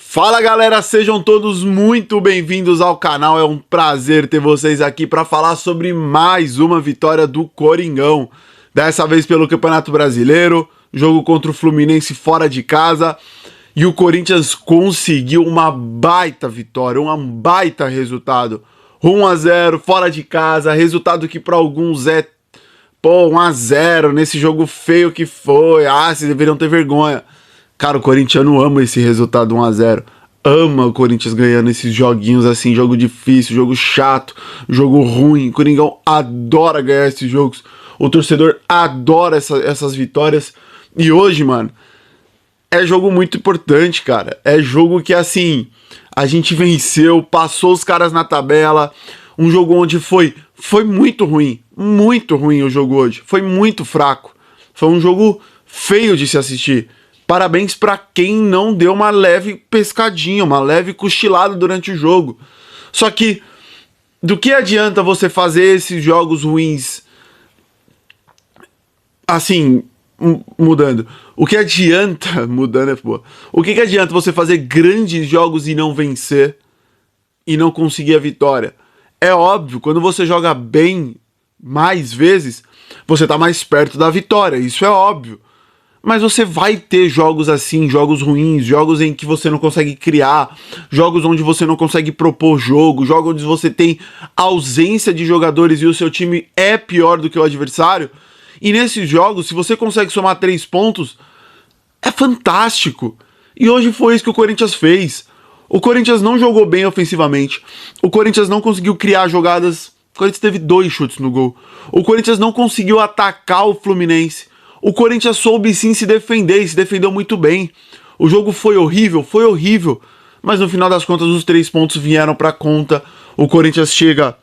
Fala galera, sejam todos muito bem-vindos ao canal, é um prazer ter vocês aqui para falar sobre mais uma vitória do Coringão, dessa vez pelo Campeonato Brasileiro, jogo contra o Fluminense fora de casa, e o Corinthians conseguiu uma baita vitória, um baita resultado, 1-0 fora de casa, resultado que para alguns é 1-0 nesse jogo feio que foi, vocês deveriam ter vergonha. Cara, o corintiano ama esse resultado 1-0. Ama o Corinthians ganhando esses joguinhos assim, jogo difícil, jogo chato, jogo ruim. O Coringão adora ganhar esses jogos. O torcedor adora essas vitórias. E hoje, mano, é jogo muito importante, cara. É jogo que, assim, a gente venceu, passou os caras na tabela. Um jogo onde foi muito ruim o jogo hoje. Foi muito fraco. Foi um jogo feio de se assistir. Parabéns para quem não deu uma leve pescadinha, uma leve cochilada durante o jogo. Só que, do que adianta você fazer esses jogos ruins, assim, mudando? O que adianta, mudando é boa. O que adianta você fazer grandes jogos e não vencer, e não conseguir a vitória? É óbvio, quando você joga bem mais vezes, você tá mais perto da vitória, isso é óbvio. Mas você vai ter jogos assim, jogos ruins, jogos em que você não consegue criar, jogos onde você não consegue propor jogo, jogos onde você tem ausência de jogadores e o seu time é pior do que o adversário. E nesses jogos, se você consegue somar 3 pontos, é fantástico. E hoje foi isso que o Corinthians fez. O Corinthians não jogou bem ofensivamente. O Corinthians não conseguiu criar jogadas. O Corinthians teve 2 chutes no gol. O Corinthians não conseguiu atacar o Fluminense. O Corinthians soube sim se defender e se defendeu muito bem. O jogo foi horrível, mas no final das contas os 3 pontos vieram para conta. O Corinthians chega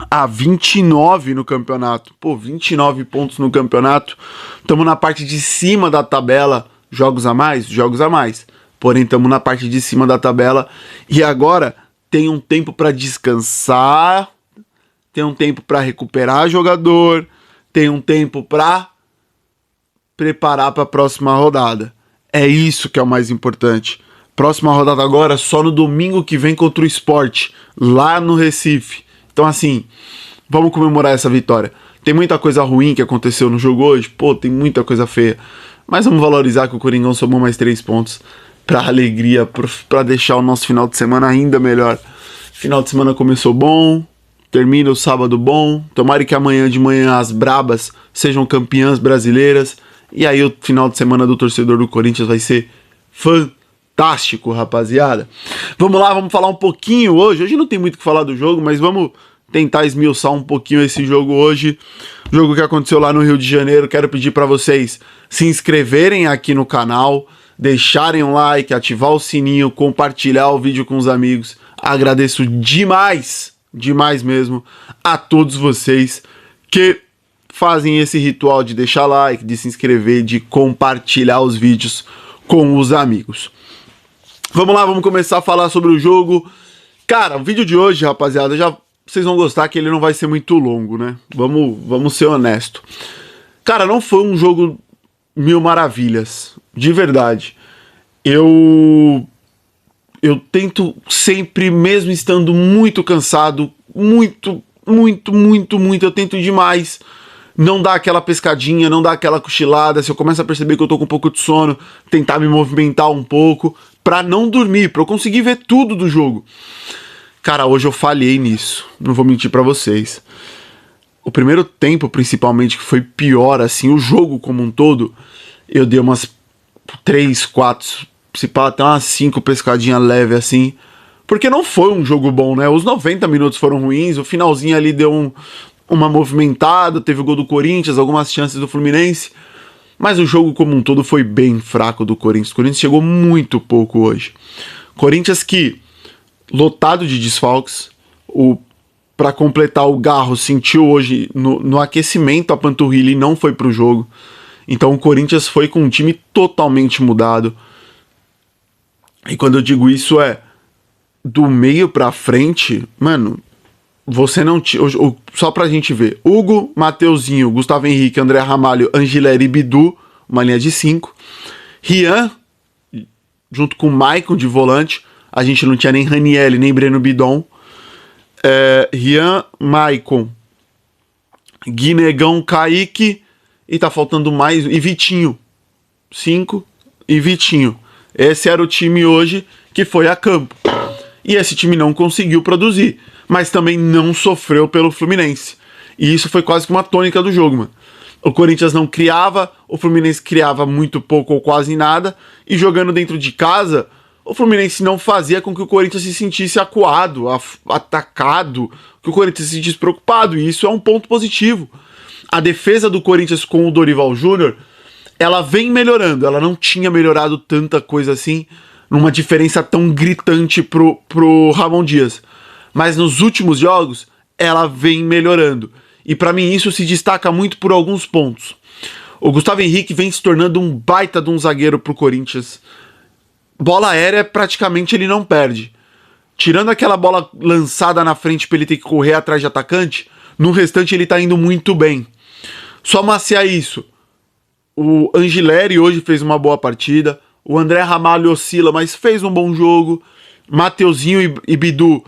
a 29 no campeonato. 29 pontos no campeonato. Estamos na parte de cima da tabela. Jogos a mais? Jogos a mais. Porém, estamos na parte de cima da tabela. E agora tem um tempo para descansar, tem um tempo para recuperar jogador, tem um tempo para preparar para a próxima rodada. É isso que é o mais importante. Próxima rodada agora só no domingo que vem contra o Sport, lá no Recife. Então assim, vamos comemorar essa vitória. Tem muita coisa ruim que aconteceu no jogo hoje, tem muita coisa feia. Mas vamos valorizar que o Coringão somou mais 3 pontos para alegria, para deixar o nosso final de semana ainda melhor. Final de semana começou bom, termina o sábado bom. Tomara que amanhã de manhã as brabas sejam campeãs brasileiras. E aí o final de semana do torcedor do Corinthians vai ser fantástico, rapaziada. Vamos lá, vamos falar um pouquinho hoje. Hoje não tem muito o que falar do jogo, mas vamos tentar esmiuçar um pouquinho esse jogo hoje. Jogo que aconteceu lá no Rio de Janeiro. Quero pedir para vocês se inscreverem aqui no canal, deixarem um like, ativar o sininho, compartilhar o vídeo com os amigos. Agradeço demais mesmo a todos vocês que fazem esse ritual de deixar like, de se inscrever, de compartilhar os vídeos com os amigos. Vamos lá, vamos começar a falar sobre o jogo. Cara, o vídeo de hoje, rapaziada, vocês vão gostar que ele não vai ser muito longo, né? Vamos ser honesto. Cara, não foi um jogo mil maravilhas, de verdade. Eu tento sempre, mesmo estando muito cansado, muito, eu tento demais não dar aquela pescadinha, não dar aquela cochilada. Se eu começo a perceber que eu tô com um pouco de sono, tentar me movimentar um pouco pra não dormir, pra eu conseguir ver tudo do jogo. Cara, hoje eu falhei nisso, não vou mentir pra vocês. O primeiro tempo, principalmente, que foi pior, assim, o jogo como um todo, eu dei umas 3, 4, se pá, até umas 5 pescadinhas leve, assim, porque não foi um jogo bom, né? Os 90 minutos foram ruins, o finalzinho ali deu uma movimentada, teve o gol do Corinthians, algumas chances do Fluminense, mas o jogo como um todo foi bem fraco do Corinthians. O Corinthians chegou muito pouco hoje. Corinthians que, lotado de desfalques, para completar, o Garro sentiu hoje no aquecimento a panturrilha e não foi pro jogo. Então o Corinthians foi com um time totalmente mudado. E quando eu digo isso do meio pra frente, mano, você não tinha... Só pra gente ver. Hugo, Mateuzinho, Gustavo Henrique, André Ramalho, Angileri e Bidu, uma linha de 5. Rian, junto com o Maicon de volante. A gente não tinha nem Raniel, nem Breno Bidon. Rian, Maicon, Guinegão, Kaique, e tá faltando mais, e Vitinho. 5 e Vitinho. Esse era o time hoje que foi a campo. E esse time não conseguiu produzir, mas também não sofreu pelo Fluminense. E isso foi quase que uma tônica do jogo, mano. O Corinthians não criava, o Fluminense criava muito pouco ou quase nada, e jogando dentro de casa, o Fluminense não fazia com que o Corinthians se sentisse acuado, atacado, que o Corinthians se sentisse preocupado, e isso é um ponto positivo. A defesa do Corinthians com o Dorival Júnior, ela vem melhorando, ela não tinha melhorado tanta coisa assim, numa diferença tão gritante pro Ramon Dias. Mas nos últimos jogos, ela vem melhorando. E pra mim isso se destaca muito por alguns pontos. O Gustavo Henrique vem se tornando um baita de um zagueiro pro Corinthians. Bola aérea, praticamente ele não perde. Tirando aquela bola lançada na frente pra ele ter que correr atrás de atacante, no restante ele tá indo muito bem. Só maciar isso. O Angileri hoje fez uma boa partida. O André Ramalho oscila, mas fez um bom jogo. Mateuzinho e Bidu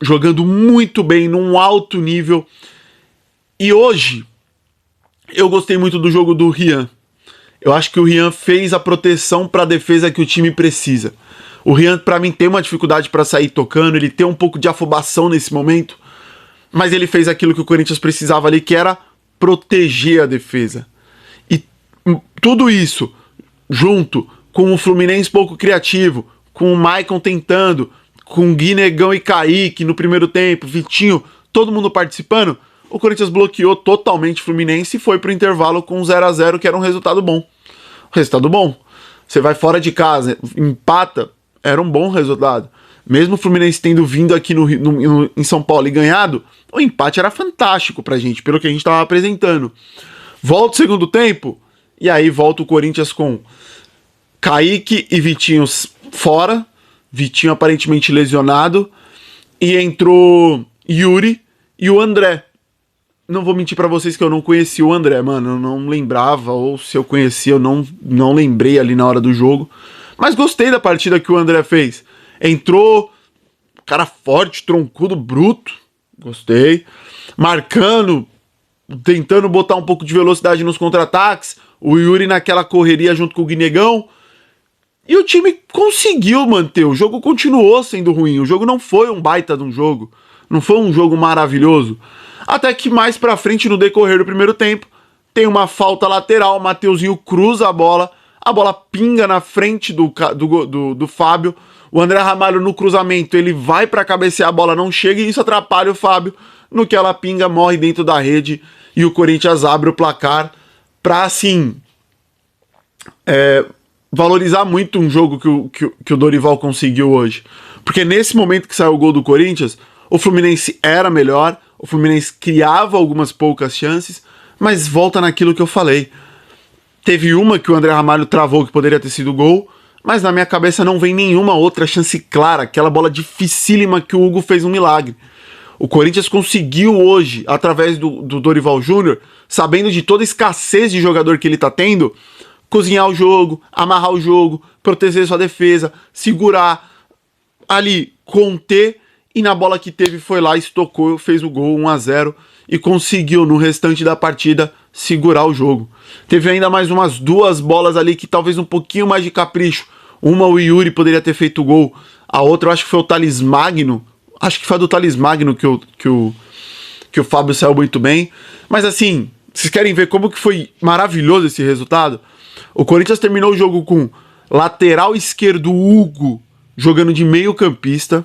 jogando muito bem, num alto nível. E hoje, eu gostei muito do jogo do Rian. Eu acho que o Rian fez a proteção para a defesa que o time precisa. O Rian, para mim, tem uma dificuldade para sair tocando, ele tem um pouco de afobação nesse momento, mas ele fez aquilo que o Corinthians precisava ali, que era proteger a defesa. E tudo isso, junto com o Fluminense pouco criativo, com o Maicon tentando, com Guinegão e Kaique no primeiro tempo, Vitinho, todo mundo participando, o Corinthians bloqueou totalmente o Fluminense e foi pro intervalo com 0-0, que era um resultado bom. Resultado bom. Você vai fora de casa, empata, era um bom resultado. Mesmo o Fluminense tendo vindo aqui em São Paulo e ganhado, o empate era fantástico pra gente, pelo que a gente tava apresentando. Volta o segundo tempo, e aí volta o Corinthians com Kaique e Vitinho fora, Vitinho aparentemente lesionado, e entrou Yuri e o André. Não vou mentir pra vocês que eu não conheci o André, mano, eu não lembrava, ou se eu conhecia eu não lembrei ali na hora do jogo, mas gostei da partida que o André fez. Entrou, cara forte, troncudo, bruto, gostei, marcando, tentando botar um pouco de velocidade nos contra-ataques, o Yuri naquela correria junto com o Guinegão, e o time conseguiu manter, o jogo continuou sendo ruim, o jogo não foi um baita de um jogo, não foi um jogo maravilhoso, até que mais pra frente, no decorrer do primeiro tempo, tem uma falta lateral, o Mateuzinho cruza a bola pinga na frente do Fábio, o André Ramalho no cruzamento, ele vai pra cabecear, a bola não chega e isso atrapalha o Fábio, no que ela pinga, morre dentro da rede e o Corinthians abre o placar pra, assim, valorizar muito um jogo que o Dorival conseguiu hoje. Porque nesse momento que saiu o gol do Corinthians, o Fluminense era melhor, o Fluminense criava algumas poucas chances, mas volta naquilo que eu falei. Teve uma que o André Ramalho travou que poderia ter sido gol, mas na minha cabeça não vem nenhuma outra chance clara, aquela bola dificílima que o Hugo fez um milagre. O Corinthians conseguiu hoje, através do Dorival Júnior, sabendo de toda a escassez de jogador que ele tá tendo, cozinhar o jogo, amarrar o jogo, proteger sua defesa, segurar, ali, conter, e na bola que teve foi lá, estocou, fez o gol 1-0 e conseguiu no restante da partida segurar o jogo. Teve ainda mais umas duas bolas ali que talvez um pouquinho mais de capricho. Uma o Yuri poderia ter feito o gol, a outra eu acho que foi o Thales Magno, acho que foi do Thales Magno que o Fábio saiu muito bem. Mas assim, vocês querem ver como que foi maravilhoso esse resultado? O Corinthians terminou o jogo com lateral esquerdo Hugo jogando de meio campista,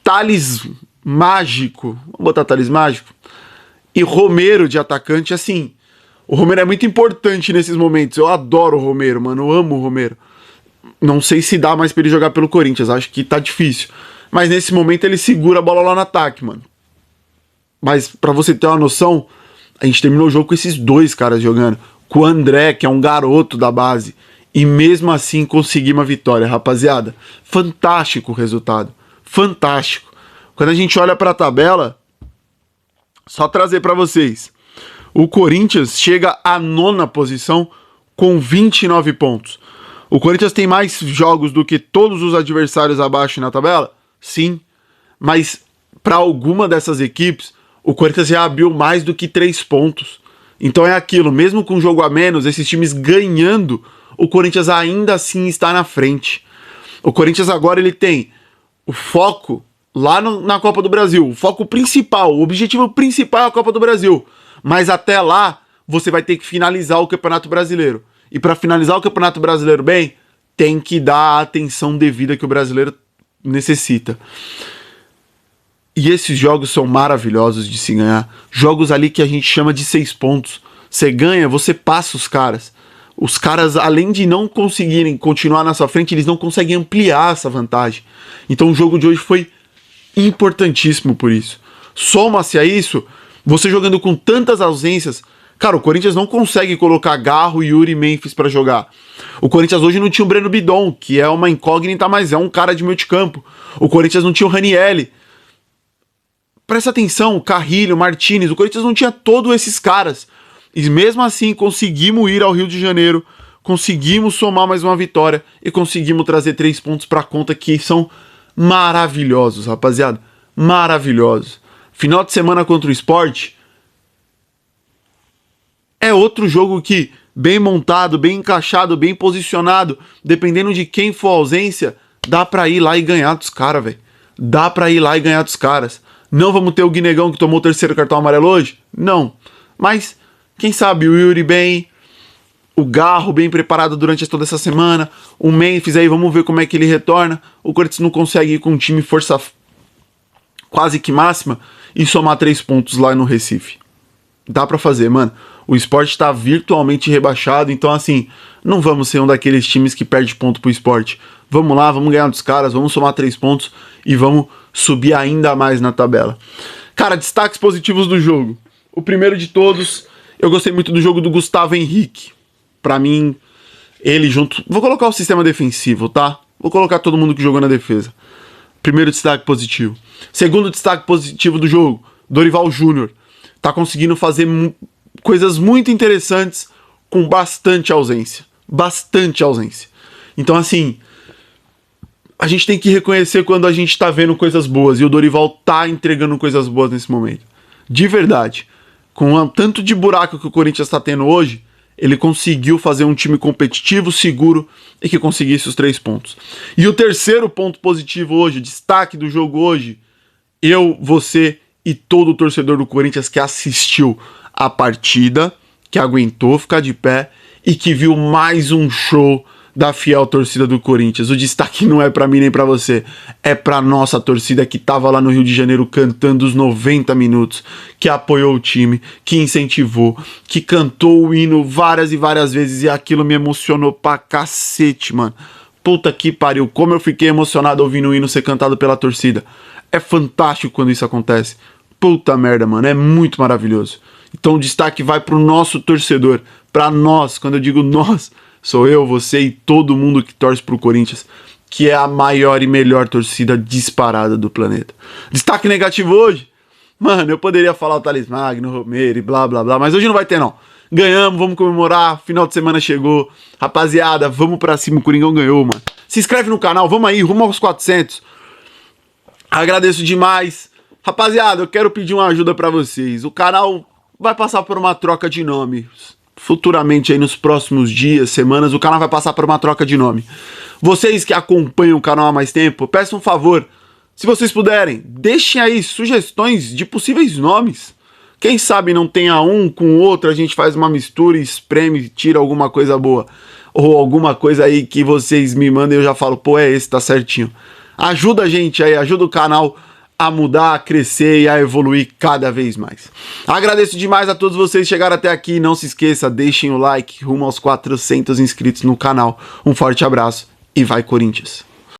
Thales Mágico, vamos botar Thales Mágico, e Romero de atacante. Assim, o Romero é muito importante nesses momentos, eu adoro o Romero, mano, eu amo o Romero. Não sei se dá mais pra ele jogar pelo Corinthians, acho que tá difícil, mas nesse momento ele segura a bola lá no ataque, mano. Mas pra você ter uma noção, a gente terminou o jogo com esses dois caras jogando, com o André, que é um garoto da base, e mesmo assim conseguimos uma vitória, rapaziada. Fantástico o resultado, fantástico. Quando a gente olha pra tabela, só trazer pra vocês, o Corinthians chega à 9ª posição com 29 pontos. O Corinthians tem mais jogos do que todos os adversários abaixo na tabela? Sim. Mas para alguma dessas equipes, o Corinthians já abriu mais do que 3 pontos. Então é aquilo, mesmo com um jogo a menos, esses times ganhando, o Corinthians ainda assim está na frente. O Corinthians agora ele tem o foco lá na Copa do Brasil, o foco principal, o objetivo principal é a Copa do Brasil. Mas até lá, você vai ter que finalizar o Campeonato Brasileiro. E para finalizar o Campeonato Brasileiro bem, tem que dar a atenção devida que o brasileiro necessita. E esses jogos são maravilhosos de se ganhar. Jogos ali que a gente chama de 6 pontos. Você ganha, você passa os caras. Os caras, além de não conseguirem continuar na sua frente, eles não conseguem ampliar essa vantagem. Então o jogo de hoje foi importantíssimo por isso. Soma-se a isso, você jogando com tantas ausências. Cara, o Corinthians não consegue colocar Garro, Yuri e Memphis pra jogar. O Corinthians hoje não tinha o Breno Bidon, que é uma incógnita, mas é um cara de meio de campo. O Corinthians não tinha o Ranielli. Presta atenção, o Carrilho, o Martinez, o Corinthians não tinha todos esses caras. E mesmo assim conseguimos ir ao Rio de Janeiro, conseguimos somar mais uma vitória e conseguimos trazer 3 pontos pra conta que são maravilhosos, rapaziada. Maravilhosos. Final de semana contra o Sport é outro jogo que, bem montado, bem encaixado, bem posicionado, dependendo de quem for a ausência, dá pra ir lá e ganhar dos caras, velho. Dá pra ir lá e ganhar dos caras. Não vamos ter o Guinegão que tomou o 3º cartão amarelo hoje? Não. Mas, quem sabe, o Yuri bem, o Garro bem preparado durante toda essa semana, o Memphis aí, vamos ver como é que ele retorna. O Corinthians não consegue ir com um time força quase que máxima e somar 3 pontos lá no Recife. Dá pra fazer, mano. O Sport tá virtualmente rebaixado, então assim, não vamos ser um daqueles times que perde ponto pro Sport. Vamos lá, vamos ganhar dos caras, vamos somar 3 pontos e vamos subir ainda mais na tabela. Cara, destaques positivos do jogo. O primeiro de todos, eu gostei muito do jogo do Gustavo Henrique. Pra mim, ele junto... Vou colocar o sistema defensivo, tá? Vou colocar todo mundo que jogou na defesa. Primeiro destaque positivo. Segundo destaque positivo do jogo, Dorival Júnior. Tá conseguindo fazer coisas muito interessantes com bastante ausência. Bastante ausência. Então, assim, a gente tem que reconhecer quando a gente tá vendo coisas boas. E o Dorival tá entregando coisas boas nesse momento. De verdade. Com o tanto de buraco que o Corinthians tá tendo hoje, ele conseguiu fazer um time competitivo, seguro e que conseguisse os 3 pontos. E o terceiro ponto positivo hoje, destaque do jogo hoje, eu, você e todo o torcedor do Corinthians que assistiu a partida, que aguentou ficar de pé e que viu mais um show da fiel torcida do Corinthians. O destaque não é pra mim nem pra você, é pra nossa torcida que tava lá no Rio de Janeiro cantando os 90 minutos, que apoiou o time, que incentivou, que cantou o hino várias e várias vezes e aquilo me emocionou pra cacete, mano. Puta que pariu, como eu fiquei emocionado ouvindo o hino ser cantado pela torcida. É fantástico quando isso acontece. Puta merda, mano, é muito maravilhoso. Então o destaque vai pro nosso torcedor, pra nós. Quando eu digo nós, sou eu, você e todo mundo que torce pro Corinthians, que é a maior e melhor torcida disparada do planeta. Destaque negativo hoje? Mano, eu poderia falar o Thales Magno, Romero e blá blá blá, mas hoje não vai ter não. Ganhamos, vamos comemorar, final de semana chegou. Rapaziada, vamos pra cima, o Coringão ganhou, mano. Se inscreve no canal, vamos aí, rumo aos 400. Agradeço demais. Rapaziada, eu quero pedir uma ajuda pra vocês. O canal vai passar por uma troca de nome. Futuramente aí nos próximos dias, semanas, o canal vai passar por uma troca de nome. Vocês que acompanham o canal há mais tempo, peço um favor. Se vocês puderem, deixem aí sugestões de possíveis nomes. Quem sabe não tenha um com o outro, a gente faz uma mistura, espreme e tira alguma coisa boa. Ou alguma coisa aí que vocês me mandem e eu já falo, pô, é esse, tá certinho. Ajuda a gente aí, ajuda o canal a mudar, a crescer e a evoluir cada vez mais. Agradeço demais a todos vocês que chegaram até aqui. Não se esqueça, deixem o like rumo aos 400 inscritos no canal. Um forte abraço e vai Corinthians!